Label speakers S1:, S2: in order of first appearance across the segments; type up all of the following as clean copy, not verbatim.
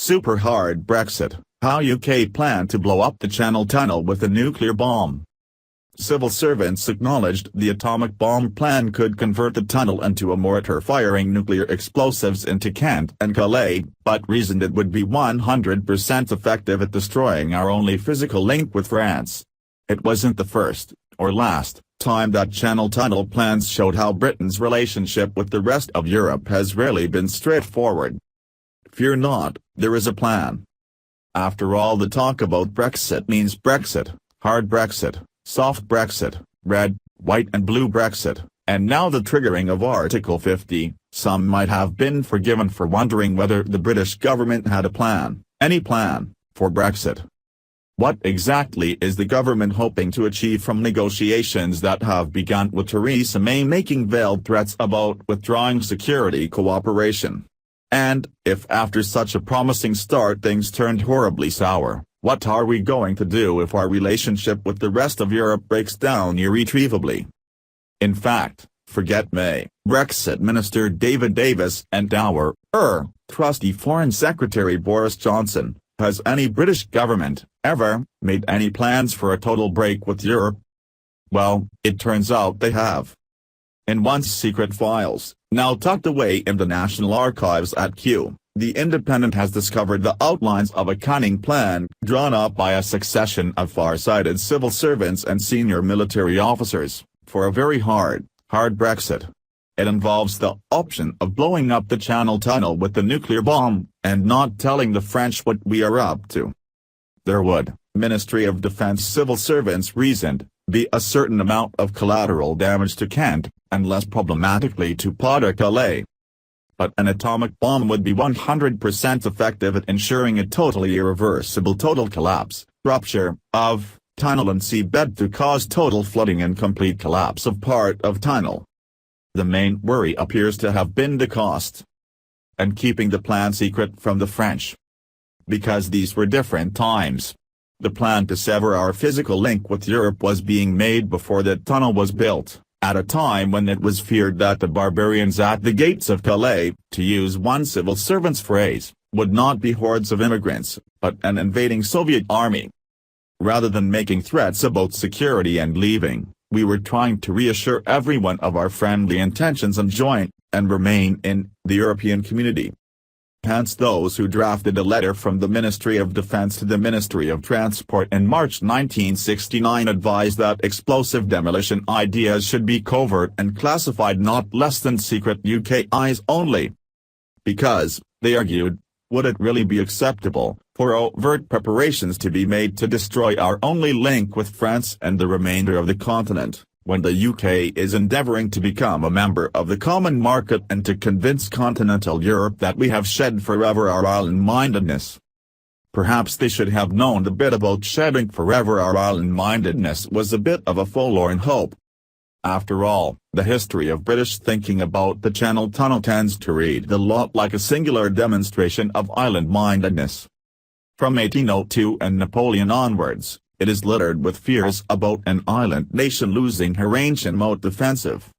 S1: Super hard Brexit, how UK plan to blow up the Channel Tunnel with a nuclear bomb. Civil servants acknowledged the atomic bomb plan could convert the tunnel into a mortar firing nuclear explosives into Kent and Calais, but reasoned it would be 100% effective at destroying our only physical link with France. It wasn't the first, or last, time that Channel Tunnel plans showed how Britain's relationship with the rest of Europe has rarely been straightforward. Fear not, there is a plan. After all, the talk about Brexit means Brexit, hard Brexit, soft Brexit, red, white and blue Brexit, and now the triggering of Article 50, some might have been forgiven for wondering whether the British government had a plan, any plan, for Brexit. What exactly is the government hoping to achieve from negotiations that have begun with Theresa May making veiled threats about withdrawing security cooperation? And, if after such a promising start things turned horribly sour, what are we going to do if our relationship with the rest of Europe breaks down irretrievably? In fact, forget May, Brexit Minister David Davis and our, trusty Foreign Secretary Boris Johnson, has any British government, ever, made any plans for a total break with Europe? Well, it turns out they have. In once secret files, now tucked away in the National Archives at Kew, The Independent has discovered the outlines of a cunning plan drawn up by a succession of far-sighted civil servants and senior military officers, for a very hard Brexit. It involves the option of blowing up the Channel Tunnel with the nuclear bomb, and not telling the French what we are up to. There would, Ministry of Defence civil servants reasoned, be a certain amount of collateral damage to Kent, and less problematically to Calais. But an atomic bomb would be 100% effective at ensuring a totally irreversible total collapse, rupture, of, tunnel and seabed to cause total flooding and complete collapse of part of tunnel. The main worry appears to have been the cost. And keeping the plan secret from the French. Because these were different times. The plan to sever our physical link with Europe was being made before the tunnel was built, at a time when it was feared that the barbarians at the gates of Calais, to use one civil servant's phrase, would not be hordes of immigrants, but an invading Soviet army. Rather than making threats about security and leaving, we were trying to reassure everyone of our friendly intentions and join, and remain in, the European community. Hence those who drafted a letter from the Ministry of Defence to the Ministry of Transport in March 1969 advised that explosive demolition ideas should be covert and classified not less than secret UK eyes only. Because, they argued, would it really be acceptable for overt preparations to be made to destroy our only link with France and the remainder of the continent, when the UK is endeavouring to become a member of the common market and to convince continental Europe that we have shed forever our island-mindedness? Perhaps they should have known the bit about shedding forever our island-mindedness was a bit of a forlorn hope. After all, the history of British thinking about the Channel Tunnel tends to read a lot like a singular demonstration of island-mindedness. From 1802 and Napoleon onwards, it is littered with fears about an island nation losing her ancient moat defensive.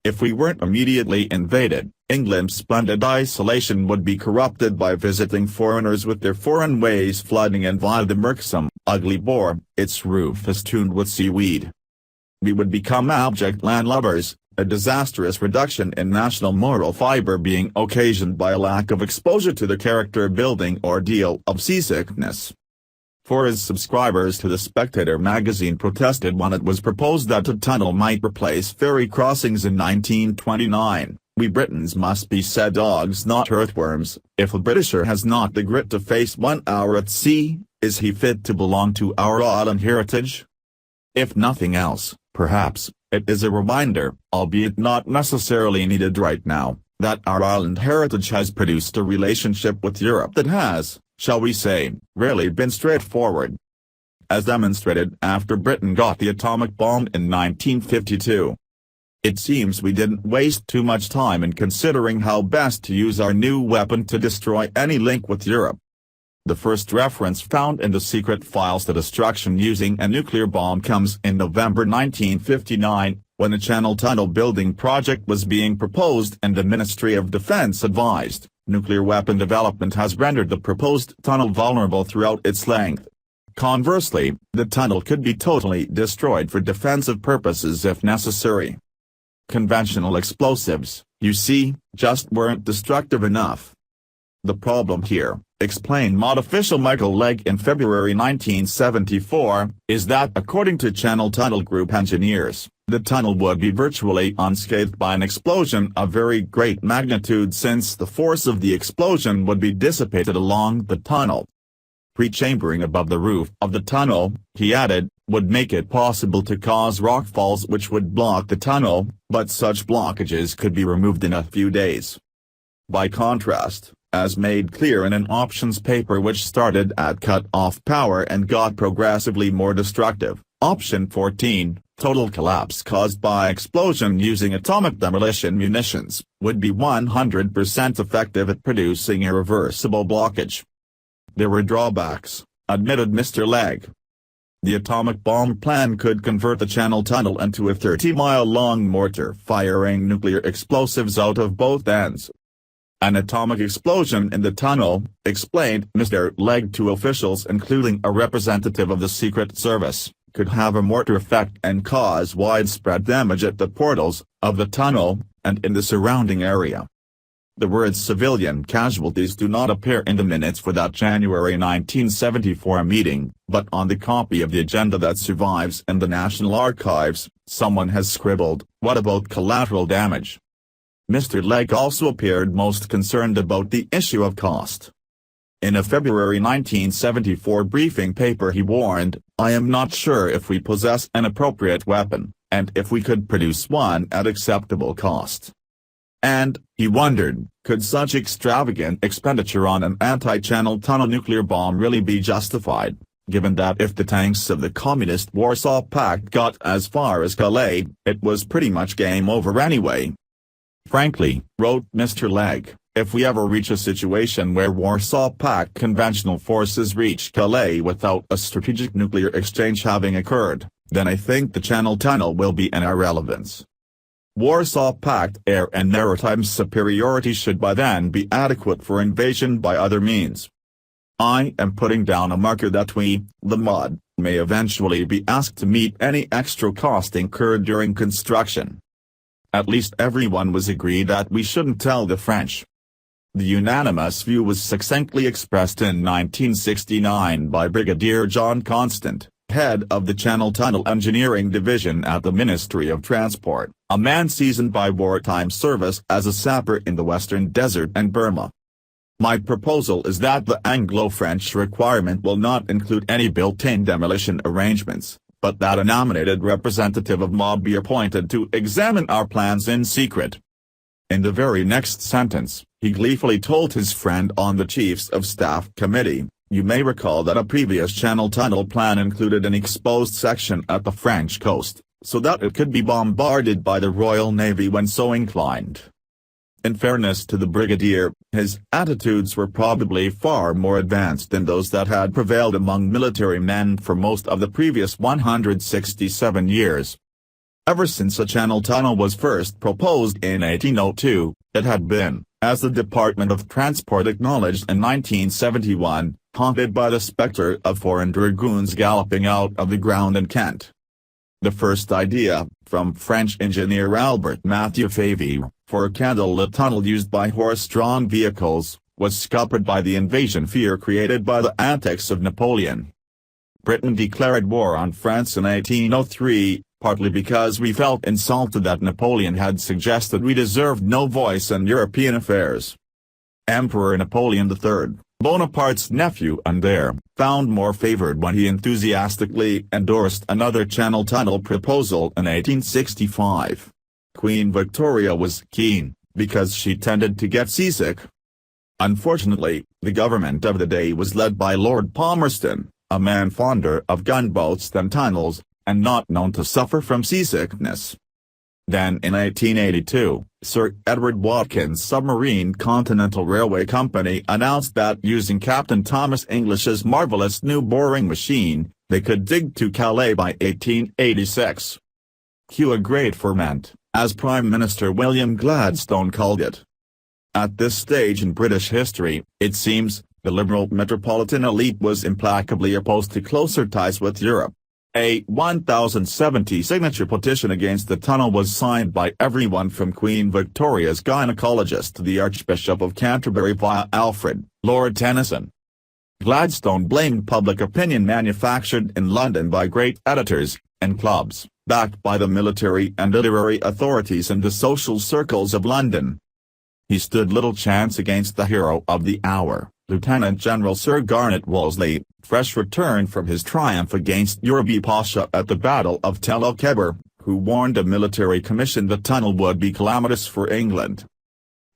S1: If we weren't immediately invaded, England's splendid isolation would be corrupted by visiting foreigners with their foreign ways flooding and via the mirksome, ugly bore, its roof festooned with seaweed. We would become abject landlubbers, a disastrous reduction in national moral fibre being occasioned by a lack of exposure to the character-building ordeal of seasickness. For as subscribers to The Spectator magazine protested when it was proposed that a tunnel might replace ferry crossings in 1929, we Britons must be said dogs not earthworms. If a Britisher has not the grit to face 1 hour at sea, is he fit to belong to our island heritage? If nothing else, perhaps, it is a reminder, albeit not necessarily needed right now, that our island heritage has produced a relationship with Europe that has, shall we say, rarely been straightforward. As demonstrated after Britain got the atomic bomb in 1952. It seems we didn't waste too much time in considering how best to use our new weapon to destroy any link with Europe. The first reference found in the secret files to destruction using a nuclear bomb comes in November 1959, when a Channel Tunnel building project was being proposed and the Ministry of Defence advised, nuclear weapon development has rendered the proposed tunnel vulnerable throughout its length. Conversely, the tunnel could be totally destroyed for defensive purposes if necessary. Conventional explosives, you see, just weren't destructive enough. The problem here, explained MOD official Michael Legg in February 1974, is that according to Channel Tunnel Group engineers, the tunnel would be virtually unscathed by an explosion of very great magnitude since the force of the explosion would be dissipated along the tunnel. Pre-chambering above the roof of the tunnel, he added, would make it possible to cause rockfalls which would block the tunnel, but such blockages could be removed in a few days. By contrast, as made clear in an options paper which started at cut-off power and got progressively more destructive, Option 14, total collapse caused by explosion using atomic demolition munitions, would be 100% effective at producing irreversible blockage. There were drawbacks, admitted Mr. Legg. The atomic bomb plan could convert the Channel Tunnel into a 30-mile-long mortar firing nuclear explosives out of both ends. An atomic explosion in the tunnel, explained Mr. Legg to officials including a representative of the Secret Service, could have a mortar effect and cause widespread damage at the portals of the tunnel and in the surrounding area. The words civilian casualties do not appear in the minutes for that January 1974 meeting, but on the copy of the agenda that survives in the National Archives, someone has scribbled, "What about collateral damage?" Mr. Legg also appeared most concerned about the issue of cost. In a February 1974 briefing paper he warned, "I am not sure if we possess an appropriate weapon, and if we could produce one at acceptable cost." And, he wondered, could such extravagant expenditure on an anti-Channel Tunnel nuclear bomb really be justified, given that if the tanks of the Communist Warsaw Pact got as far as Calais, it was pretty much game over anyway. Frankly, wrote Mr. Legg, if we ever reach a situation where Warsaw Pact conventional forces reach Calais without a strategic nuclear exchange having occurred, then I think the Channel Tunnel will be an irrelevance. Warsaw Pact air and maritime superiority should by then be adequate for invasion by other means. I am putting down a marker that we, the MOD, may eventually be asked to meet any extra cost incurred during construction. At least everyone was agreed that we shouldn't tell the French. The unanimous view was succinctly expressed in 1969 by Brigadier John Constant, head of the Channel Tunnel Engineering Division at the Ministry of Transport, a man seasoned by wartime service as a sapper in the Western Desert and Burma. My proposal is that the Anglo-French requirement will not include any built-in demolition arrangements, but that a nominated representative of MOD be appointed to examine our plans in secret. In the very next sentence, he gleefully told his friend on the Chiefs of Staff Committee, "You may recall that a previous Channel Tunnel plan included an exposed section at the French coast, so that it could be bombarded by the Royal Navy when so inclined." In fairness to the brigadier, his attitudes were probably far more advanced than those that had prevailed among military men for most of the previous 167 years. Ever since a Channel Tunnel was first proposed in 1802, it had been, as the Department of Transport acknowledged in 1971, haunted by the spectre of foreign dragoons galloping out of the ground in Kent. The first idea, from French engineer Albert Mathieu Favre, for a candlelit tunnel used by horse-drawn vehicles, was scuppered by the invasion fear created by the antics of Napoleon. Britain declared war on France in 1803, partly because we felt insulted that Napoleon had suggested we deserved no voice in European affairs. Emperor Napoleon III, Bonaparte's nephew and heir, found more favored when he enthusiastically endorsed another Channel Tunnel proposal in 1865. Queen Victoria was keen, because she tended to get seasick. Unfortunately, the government of the day was led by Lord Palmerston, a man fonder of gunboats than tunnels, and not known to suffer from seasickness. Then in 1882, Sir Edward Watkins' Submarine Continental Railway Company announced that using Captain Thomas English's marvelous new boring machine, they could dig to Calais by 1886. Cue a great ferment, as Prime Minister William Gladstone called it. At this stage in British history, it seems, the liberal metropolitan elite was implacably opposed to closer ties with Europe. A 1,070 signature petition against the tunnel was signed by everyone from Queen Victoria's gynecologist to the Archbishop of Canterbury via Alfred, Lord Tennyson. Gladstone blamed public opinion manufactured in London by great editors and clubs, backed by the military and literary authorities and the social circles of London. He stood little chance against the hero of the hour, Lieutenant General Sir Garnet Wolseley, fresh returned from his triumph against Yurbi Pasha at the Battle of Tel el-Kebir, who warned a military commission the tunnel would be calamitous for England.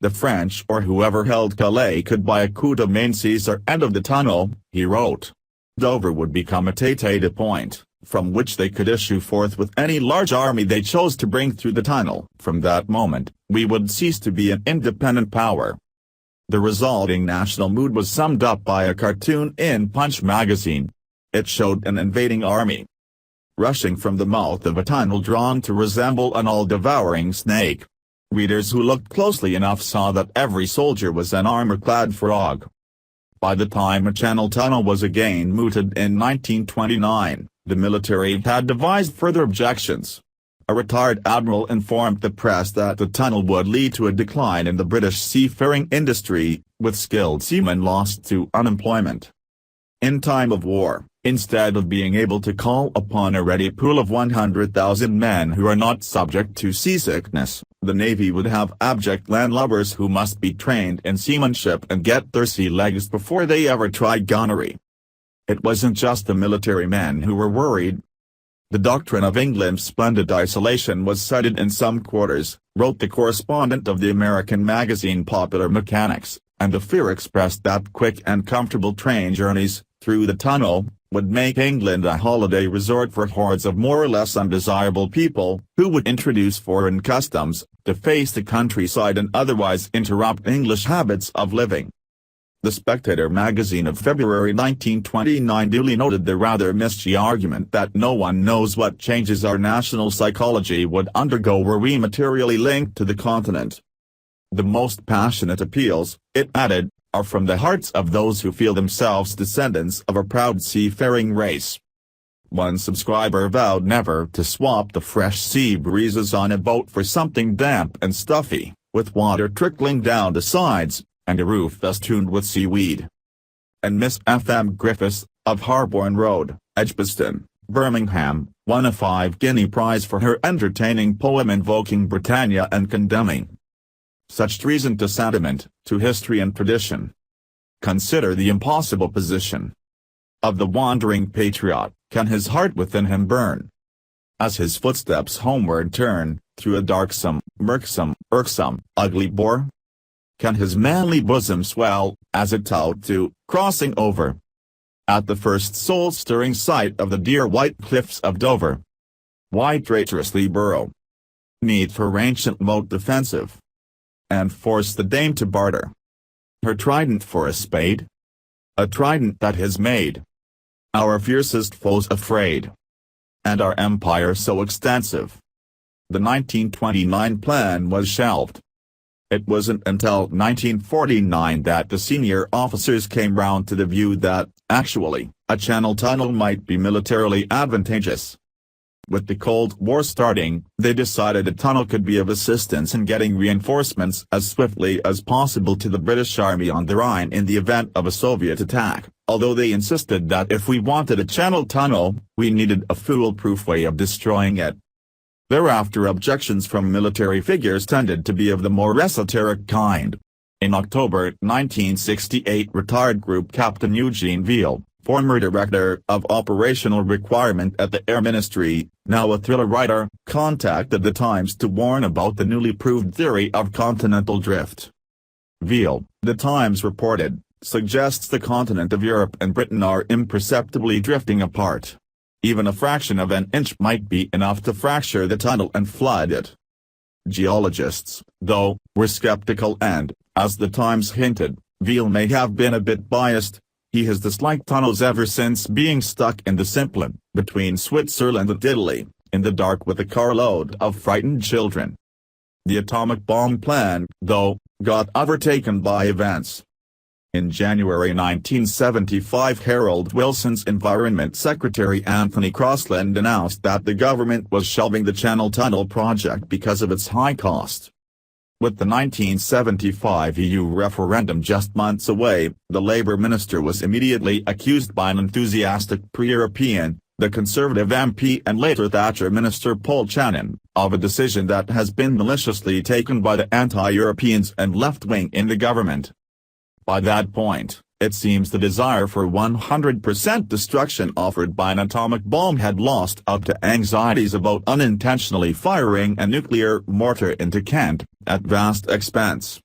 S1: The French or whoever held Calais could by a coup de main seize our end of the tunnel, he wrote. Dover would become a tete-de point, from which they could issue forth with any large army they chose to bring through the tunnel. From that moment, we would cease to be an independent power. The resulting national mood was summed up by a cartoon in Punch magazine. It showed an invading army rushing from the mouth of a tunnel drawn to resemble an all-devouring snake. Readers who looked closely enough saw that every soldier was an armor-clad frog. By the time a channel tunnel was again mooted in 1929, the military had devised further objections. A retired admiral informed the press that the tunnel would lead to a decline in the British seafaring industry, with skilled seamen lost to unemployment. In time of war, instead of being able to call upon a ready pool of 100,000 men who are not subject to seasickness, the Navy would have abject landlubbers who must be trained in seamanship and get their sea legs before they ever try gunnery. It wasn't just the military men who were worried. The doctrine of England's splendid isolation was cited in some quarters, wrote the correspondent of the American magazine Popular Mechanics, and the fear expressed that quick and comfortable train journeys, through the tunnel, would make England a holiday resort for hordes of more or less undesirable people, who would introduce foreign customs, deface the countryside and otherwise interrupt English habits of living. The Spectator magazine of February 1929 duly noted the rather misty argument that no one knows what changes our national psychology would undergo were we materially linked to the continent. The most passionate appeals, it added, are from the hearts of those who feel themselves descendants of a proud seafaring race. One subscriber vowed never to swap the fresh sea breezes on a boat for something damp and stuffy, with water trickling down the sides, and a roof festooned with seaweed. And Miss F.M. Griffiths, of Harborne Road, Edgbaston, Birmingham, won a 5-guinea prize for her entertaining poem invoking Britannia and condemning such treason to sentiment, to history and tradition. Consider the impossible position of the wandering patriot. Can his heart within him burn as his footsteps homeward turn, through a darksome, murksome, irksome, ugly bore? Can his manly bosom swell, as it towed to, crossing over, at the first soul-stirring sight of the dear white cliffs of Dover? Why traitorously burrow 'neath her ancient moat defensive, and force the dame to barter her trident for a spade? A trident that has made our fiercest foes afraid, and our empire so extensive. The 1929 plan was shelved. It wasn't until 1949 that the senior officers came round to the view that, actually, a channel tunnel might be militarily advantageous. With the Cold War starting, they decided a tunnel could be of assistance in getting reinforcements as swiftly as possible to the British Army on the Rhine in the event of a Soviet attack, although they insisted that if we wanted a channel tunnel, we needed a foolproof way of destroying it. Thereafter objections from military figures tended to be of the more esoteric kind. In October 1968 retired Group Captain Eugene Veal, former Director of Operational Requirement at the Air Ministry, now a thriller writer, contacted the Times to warn about the newly proved theory of continental drift. Veal, the Times reported, suggests the continent of Europe and Britain are imperceptibly drifting apart. Even a fraction of an inch might be enough to fracture the tunnel and flood it. Geologists, though, were skeptical and, as the Times hinted, Veal may have been a bit biased. He has disliked tunnels ever since being stuck in the Simplon, between Switzerland and Italy, in the dark with a carload of frightened children. The atomic bomb plan, though, got overtaken by events. In January 1975, Harold Wilson's Environment Secretary Anthony Crosland announced that the government was shelving the Channel Tunnel project because of its high cost. With the 1975 EU referendum just months away, the Labour minister was immediately accused by an enthusiastic pro-European, the Conservative MP and later Thatcher minister Paul Channon, of a decision that has been maliciously taken by the anti-Europeans and left-wing in the government. By that point, it seems the desire for 100% destruction offered by an atomic bomb had lost up to anxieties about unintentionally firing a nuclear mortar into Kent, at vast expense.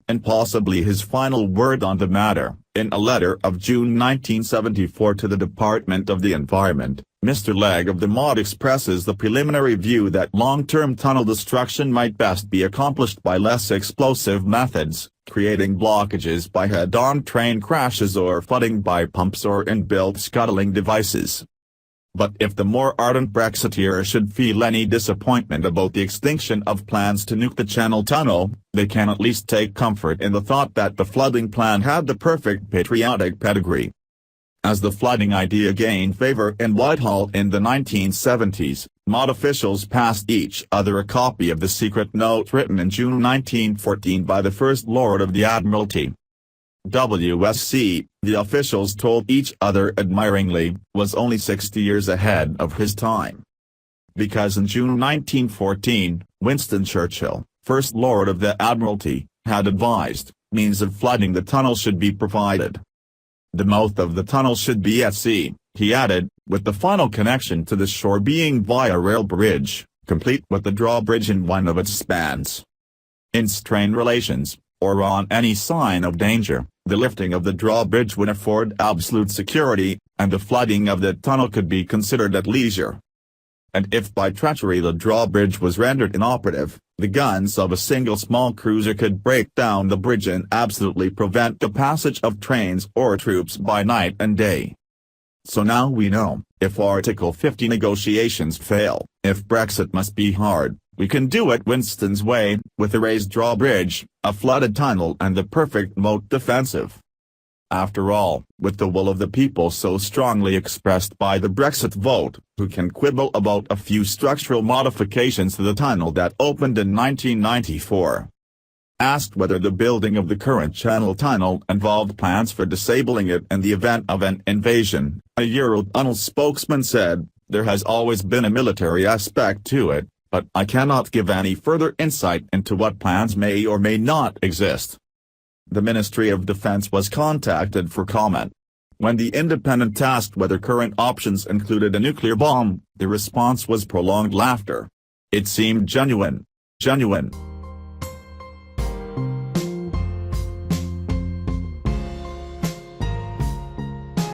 S1: And possibly his final word on the matter, in a letter of June 1974 to the Department of the Environment, Mr. Legg of the MOD expresses the preliminary view that long-term tunnel destruction might best be accomplished by less explosive methods, creating blockages by head-on train crashes or flooding by pumps or inbuilt scuttling devices. But if the more ardent Brexiteer should feel any disappointment about the extinction of plans to nuke the Channel Tunnel, they can at least take comfort in the thought that the flooding plan had the perfect patriotic pedigree. As the flooding idea gained favour in Whitehall in the 1970s, MOD officials passed each other a copy of the secret note written in June 1914 by the First Lord of the Admiralty. WSC, the officials told each other admiringly, was only 60 years ahead of his time. Because in June 1914, Winston Churchill, First Lord of the Admiralty, had advised, means of flooding the tunnel should be provided. The mouth of the tunnel should be at sea, he added, with the final connection to the shore being via rail bridge, complete with the drawbridge in one of its spans. In strained relations, or on any sign of danger, the lifting of the drawbridge would afford absolute security, and the flooding of the tunnel could be considered at leisure. And if by treachery the drawbridge was rendered inoperative, the guns of a single small cruiser could break down the bridge and absolutely prevent the passage of trains or troops by night and day. So now we know, if Article 50 negotiations fail, if Brexit must be hard, we can do it Winston's way, with a raised drawbridge, a flooded tunnel and the perfect moat defensive. After all, with the will of the people so strongly expressed by the Brexit vote, who can quibble about a few structural modifications to the tunnel that opened in 1994? Asked whether the building of the current Channel Tunnel involved plans for disabling it in the event of an invasion, a Eurotunnel spokesman said, "There has always been a military aspect to it, but I cannot give any further insight into what plans may or may not exist." The Ministry of Defense was contacted for comment. When the Independent asked whether current options included a nuclear bomb, the response was prolonged laughter. It seemed genuine. Genuine.